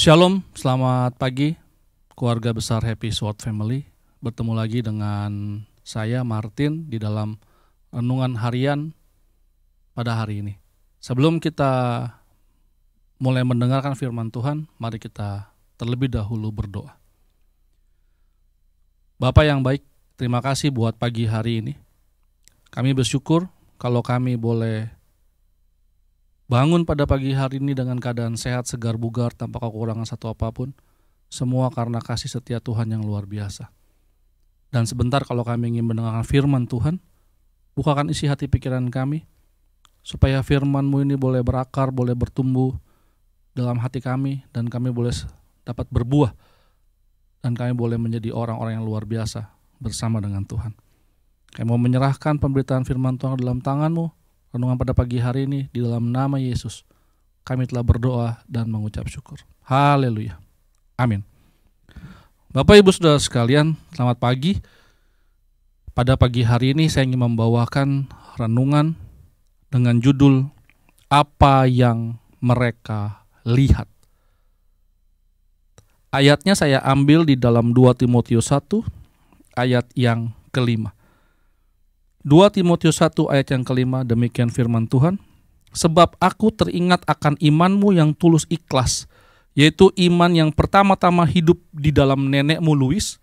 Shalom, selamat pagi keluarga besar Happy Sword Family. Bertemu lagi dengan saya Martin di dalam renungan harian pada hari ini. Sebelum kita mulai mendengarkan firman Tuhan, mari kita terlebih dahulu berdoa. Bapa yang baik, terima kasih buat pagi hari ini. Kami bersyukur kalau kami boleh bangun pada pagi hari ini dengan keadaan sehat, segar, bugar, tanpa kekurangan satu apapun. Semua karena kasih setia Tuhan yang luar biasa. Dan sebentar kalau kami ingin mendengarkan firman Tuhan, bukakan isi hati pikiran kami, supaya firman-Mu ini boleh berakar, boleh bertumbuh dalam hati kami, dan kami boleh dapat berbuah, dan kami boleh menjadi orang-orang yang luar biasa bersama dengan Tuhan. Kami mau menyerahkan pemberitaan firman Tuhan dalam tangan-Mu. Renungan pada pagi hari ini di dalam nama Yesus kami telah berdoa dan mengucap syukur. Haleluya. Amin. Bapak Ibu Saudara sekalian, selamat pagi. Pada pagi hari ini saya ingin membawakan renungan dengan judul Apa yang Mereka Lihat. Ayatnya saya ambil di dalam 2 Timotius 1 ayat yang kelima. 2 Timotius 1 ayat yang kelima, demikian firman Tuhan. Sebab aku teringat akan imanmu yang tulus ikhlas, yaitu iman yang pertama-tama hidup di dalam nenekmu Lois,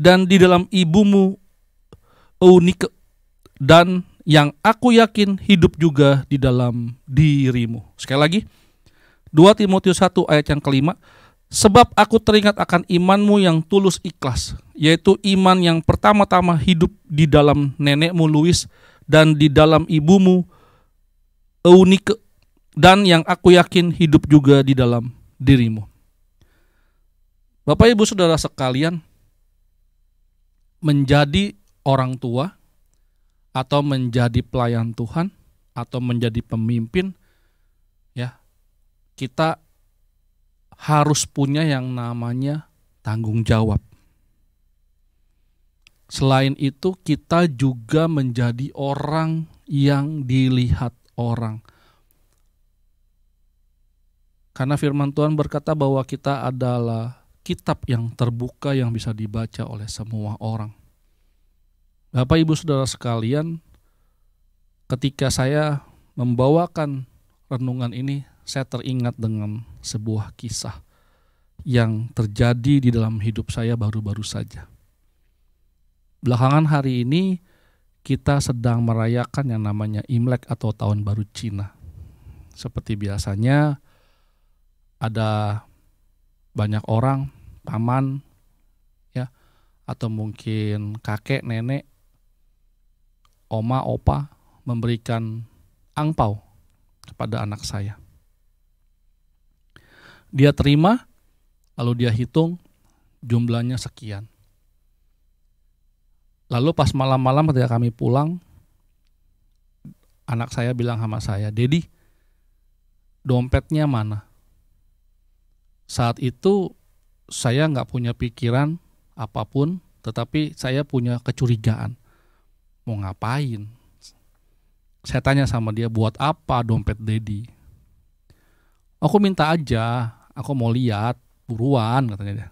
dan di dalam ibumu Eunike, dan yang aku yakin hidup juga di dalam dirimu. Sekali lagi, 2 Timotius 1 ayat yang kelima. Sebab aku teringat akan imanmu yang tulus ikhlas, yaitu iman yang pertama-tama hidup di dalam nenekmu Lois dan di dalam ibumu Eunike, dan yang aku yakin hidup juga di dalam dirimu. Bapak Ibu Saudara sekalian, menjadi orang tua atau menjadi pelayan Tuhan atau menjadi pemimpin, ya, kita harus punya yang namanya tanggung jawab. Selain itu, kita juga menjadi orang yang dilihat orang. Karena firman Tuhan berkata bahwa kita adalah kitab yang terbuka yang bisa dibaca oleh semua orang. Bapak Ibu Saudara sekalian, ketika saya membawakan renungan ini, saya teringat dengan sebuah kisah yang terjadi di dalam hidup saya baru-baru saja. Belakangan hari ini kita sedang merayakan yang namanya Imlek atau Tahun Baru Cina. Seperti biasanya ada banyak orang, paman, ya, atau mungkin kakek, nenek, oma, opa memberikan angpau kepada anak saya. Dia terima, lalu dia hitung jumlahnya sekian. Lalu pas malam-malam ketika kami pulang, anak saya bilang sama saya, "Dedi, dompetnya mana?" Saat itu saya nggak punya pikiran apapun, tetapi saya punya kecurigaan. Mau ngapain? Saya tanya sama dia, "Buat apa dompet Dedi?" "Aku minta aja, aku mau lihat, buruan," katanya dia.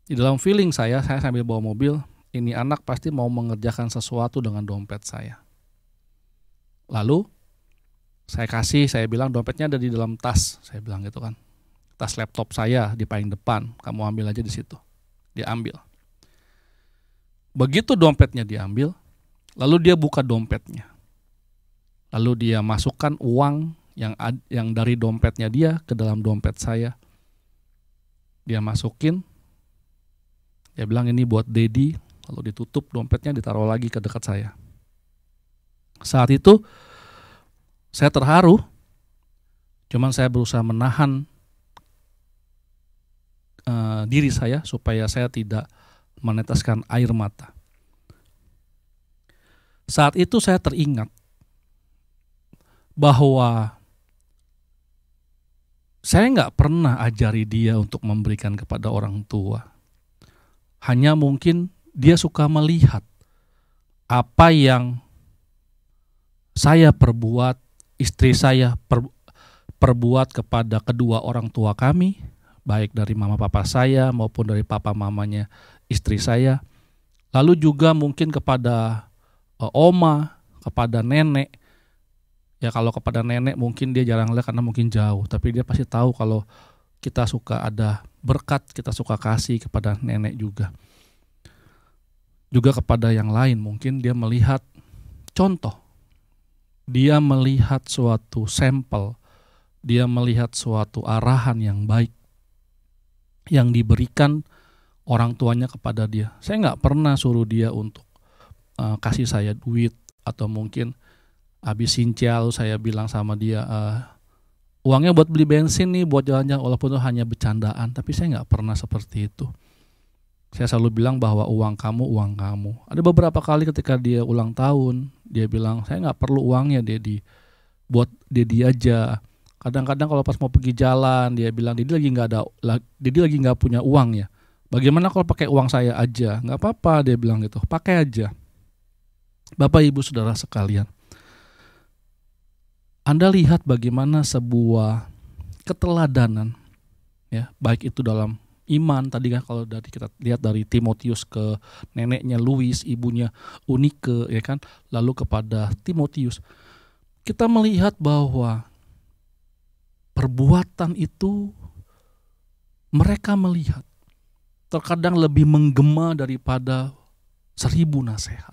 Di dalam feeling saya sambil bawa mobil, ini anak pasti mau mengerjakan sesuatu dengan dompet saya. Lalu saya bilang dompetnya ada di dalam tas, saya bilang gitu kan. Tas laptop saya di paling depan, kamu ambil aja di situ. Dia ambil. Begitu dompetnya diambil, lalu dia buka dompetnya. Lalu dia masukkan uang yang dari dompetnya dia ke dalam dompet saya. Dia masukin, dia bilang ini buat Dedi, lalu ditutup dompetnya, ditaruh lagi ke dekat saya. Saat itu saya terharu, cuman saya berusaha menahan diri saya supaya saya tidak meneteskan air mata. Saat itu saya teringat bahwa saya nggak pernah ajari dia untuk memberikan kepada orang tua. Hanya mungkin dia suka melihat apa yang saya perbuat, istri saya perbuat kepada kedua orang tua kami, baik dari mama papa saya maupun dari papa mamanya istri saya. Lalu juga mungkin kepada oma, kepada nenek. Ya kalau kepada nenek mungkin dia jarang lihat karena mungkin jauh, tapi dia pasti tahu kalau kita suka ada berkat, kita suka kasih kepada nenek juga. Juga kepada yang lain mungkin dia melihat contoh, dia melihat suatu sampel, dia melihat suatu arahan yang baik yang diberikan orang tuanya kepada dia. Saya nggak pernah suruh dia untuk kasih saya duit, atau mungkin habis sincial saya bilang sama dia, uangnya buat beli bensin nih, buat jalan-jalan, walaupun itu hanya bercandaan, tapi saya nggak pernah seperti itu. Saya selalu bilang bahwa uang kamu. Ada beberapa kali ketika dia ulang tahun, dia bilang saya nggak perlu uangnya, Dedi, buat Dedi aja. Kadang-kadang kalau pas mau pergi jalan, dia bilang Dedi lagi nggak punya uang ya. Bagaimana kalau pakai uang saya aja? Nggak apa-apa, dia bilang gitu, pakai aja. Bapak Ibu Saudara sekalian, Anda lihat bagaimana sebuah keteladanan, ya, baik itu dalam iman tadi kan, kalau dari kita lihat dari Timotius ke neneknya Louis, ibunya Unike, ya kan, lalu kepada Timotius, kita melihat bahwa perbuatan itu mereka melihat terkadang lebih menggema daripada 1000 nasihat.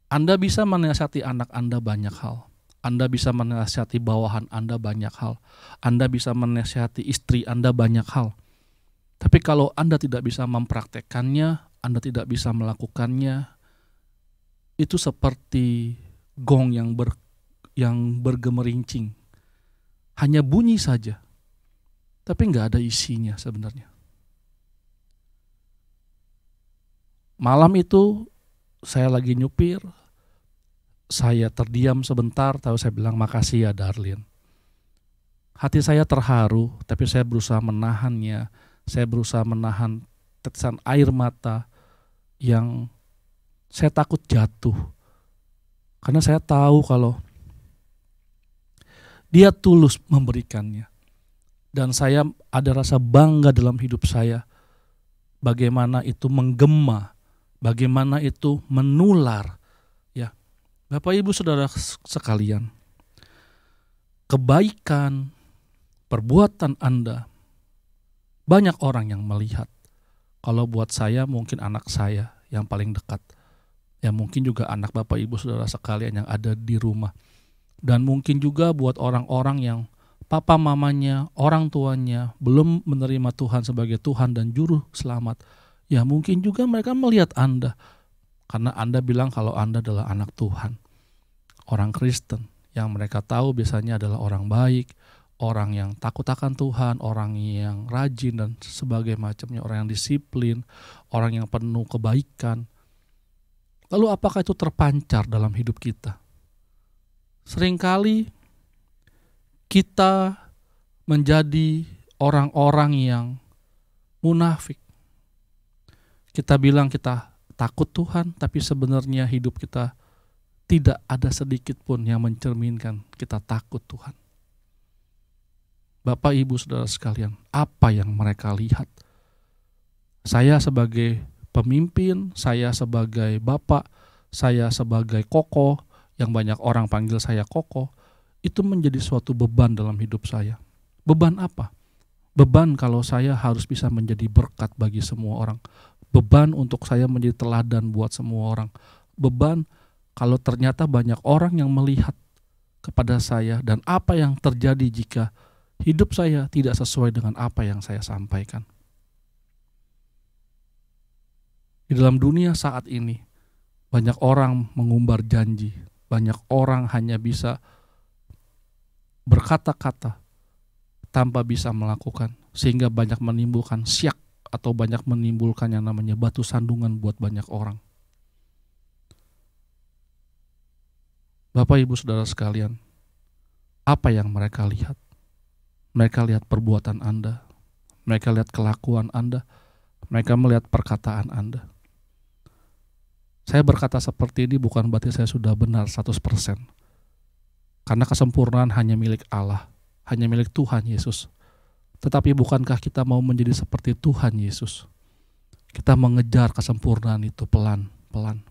Anda bisa menasihati anak Anda banyak hal. Anda bisa menasihati bawahan Anda banyak hal. Anda bisa menasihati istri Anda banyak hal. Tapi kalau Anda tidak bisa mempraktekkannya, Anda tidak bisa melakukannya, itu seperti gong yang bergemerincing. Hanya bunyi saja, tapi nggak ada isinya sebenarnya. Malam itu saya lagi nyupir, saya terdiam sebentar, tahu saya bilang makasih ya Darlin. Hati saya terharu, tapi saya berusaha menahannya. Saya berusaha menahan tetesan air mata yang saya takut jatuh. Karena saya tahu kalau dia tulus memberikannya. Dan saya ada rasa bangga dalam hidup saya. Bagaimana itu menggema, bagaimana itu menular. Bapak Ibu Saudara sekalian, kebaikan, perbuatan Anda, banyak orang yang melihat. Kalau buat saya mungkin anak saya yang paling dekat, ya mungkin juga anak Bapak Ibu Saudara sekalian yang ada di rumah. Dan mungkin juga buat orang-orang yang papa mamanya, orang tuanya belum menerima Tuhan sebagai Tuhan dan Juru Selamat. Ya mungkin juga mereka melihat Anda, karena Anda bilang kalau Anda adalah anak Tuhan, orang Kristen, yang mereka tahu biasanya adalah orang baik, orang yang takut akan Tuhan, orang yang rajin dan sebagainya macamnya, orang yang disiplin, orang yang penuh kebaikan. Lalu apakah itu terpancar dalam hidup kita? Seringkali kita menjadi orang-orang yang munafik. Kita bilang kita takut Tuhan, tapi sebenarnya hidup kita tidak ada sedikit pun yang mencerminkan kita takut Tuhan. Bapak Ibu Saudara sekalian, apa yang mereka lihat? Saya sebagai pemimpin, saya sebagai bapak, saya sebagai kokoh, yang banyak orang panggil saya kokoh, itu menjadi suatu beban dalam hidup saya. Beban apa? Beban kalau saya harus bisa menjadi berkat bagi semua orang. Beban untuk saya menjadi teladan buat semua orang. Beban kalau ternyata banyak orang yang melihat kepada saya dan apa yang terjadi jika hidup saya tidak sesuai dengan apa yang saya sampaikan. Di dalam dunia saat ini, banyak orang mengumbar janji. Banyak orang hanya bisa berkata-kata tanpa bisa melakukan. Sehingga banyak menimbulkan syak atau banyak menimbulkan yang namanya batu sandungan buat banyak orang. Bapak Ibu Saudara sekalian, apa yang mereka lihat? Mereka lihat perbuatan Anda, mereka lihat kelakuan Anda, mereka melihat perkataan Anda. Saya berkata seperti ini bukan berarti saya sudah benar 100%. Karena kesempurnaan hanya milik Allah, hanya milik Tuhan Yesus. Tetapi bukankah kita mau menjadi seperti Tuhan Yesus? Kita mengejar kesempurnaan itu pelan-pelan.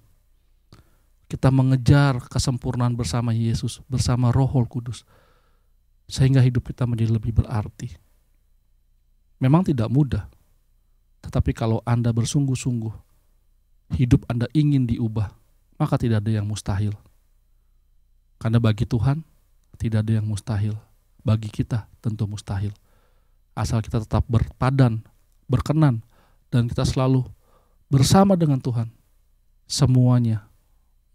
Kita mengejar kesempurnaan bersama Yesus, bersama Roh Kudus, sehingga hidup kita menjadi lebih berarti. Memang tidak mudah, tetapi kalau Anda bersungguh-sungguh, hidup Anda ingin diubah, maka tidak ada yang mustahil. Karena bagi Tuhan, tidak ada yang mustahil. Bagi kita, tentu mustahil. Asal kita tetap berpadan, berkenan, dan kita selalu bersama dengan Tuhan, semuanya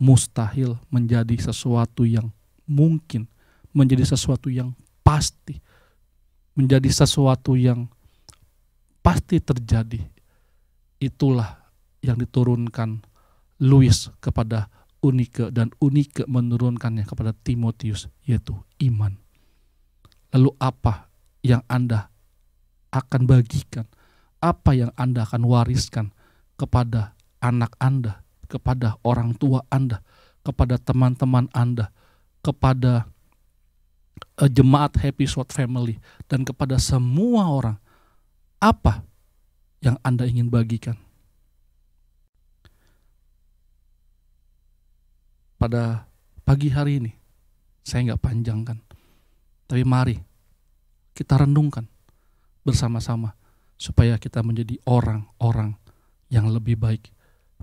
mustahil menjadi sesuatu yang mungkin, menjadi sesuatu yang pasti, menjadi sesuatu yang pasti terjadi. Itulah yang diturunkan Luis kepada Eunike, dan Eunike menurunkannya kepada Timotius, yaitu iman. Lalu apa yang Anda akan bagikan? Apa yang Anda akan wariskan kepada anak Anda, kepada orang tua Anda, kepada teman-teman Anda, kepada jemaat Happy Sword Family, dan kepada semua orang? Apa yang Anda ingin bagikan? Pada pagi hari ini, saya nggak panjangkan, tapi mari kita renungkan bersama-sama supaya kita menjadi orang-orang yang lebih baik,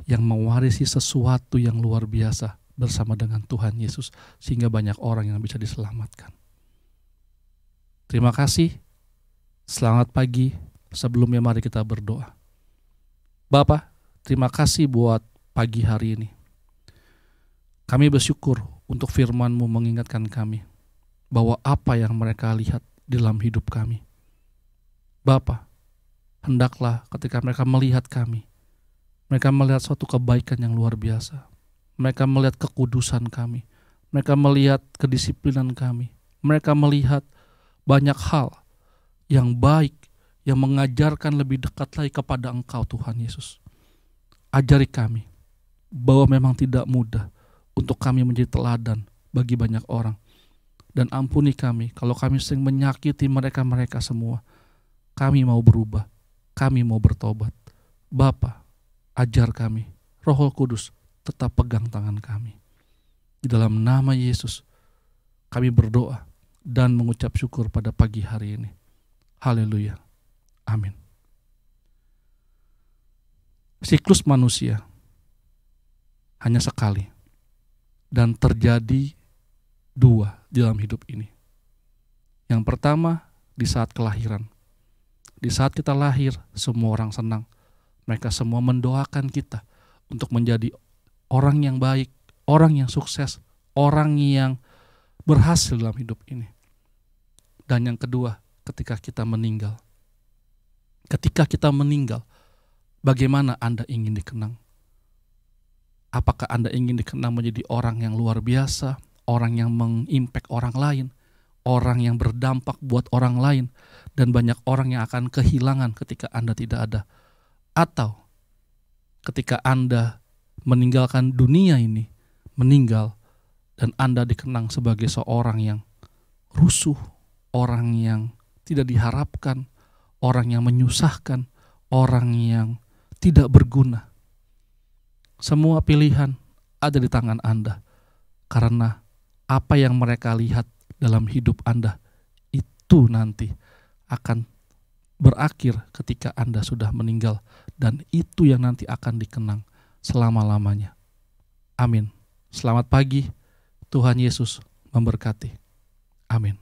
yang mewarisi sesuatu yang luar biasa bersama dengan Tuhan Yesus, sehingga banyak orang yang bisa diselamatkan. Terima kasih, selamat pagi. Sebelumnya mari kita berdoa. Bapa, terima kasih buat pagi hari ini. Kami bersyukur untuk firman-Mu mengingatkan kami bahwa apa yang mereka lihat dalam hidup kami. Bapa, hendaklah ketika mereka melihat kami, mereka melihat suatu kebaikan yang luar biasa. Mereka melihat kekudusan kami. Mereka melihat kedisiplinan kami. Mereka melihat banyak hal yang baik, yang mengajarkan lebih dekat lagi kepada Engkau Tuhan Yesus. Ajari kami bahwa memang tidak mudah untuk kami menjadi teladan bagi banyak orang. Dan ampuni kami kalau kami sering menyakiti mereka-mereka semua. Kami mau berubah, kami mau bertobat. Bapa, ajar kami, Roh Kudus tetap pegang tangan kami. Di dalam nama Yesus, kami berdoa dan mengucap syukur pada pagi hari ini. Haleluya. Amin. Siklus manusia hanya sekali dan terjadi dua di dalam hidup ini. Yang pertama, di saat kelahiran. Di saat kita lahir, semua orang senang. Mereka semua mendoakan kita untuk menjadi orang yang baik, orang yang sukses, orang yang berhasil dalam hidup ini. Dan yang kedua, ketika kita meninggal. Ketika kita meninggal, bagaimana Anda ingin dikenang? Apakah Anda ingin dikenang menjadi orang yang luar biasa, orang yang mengimpact orang lain, orang yang berdampak buat orang lain, dan banyak orang yang akan kehilangan ketika Anda tidak ada? Atau ketika Anda meninggalkan dunia ini, meninggal, dan Anda dikenang sebagai seorang yang rusuh, orang yang tidak diharapkan, orang yang menyusahkan, orang yang tidak berguna. Semua pilihan ada di tangan Anda, karena apa yang mereka lihat dalam hidup Anda itu nanti akan berakhir ketika Anda sudah meninggal, dan itu yang nanti akan dikenang selama-lamanya. Amin. Selamat pagi, Tuhan Yesus memberkati. Amin.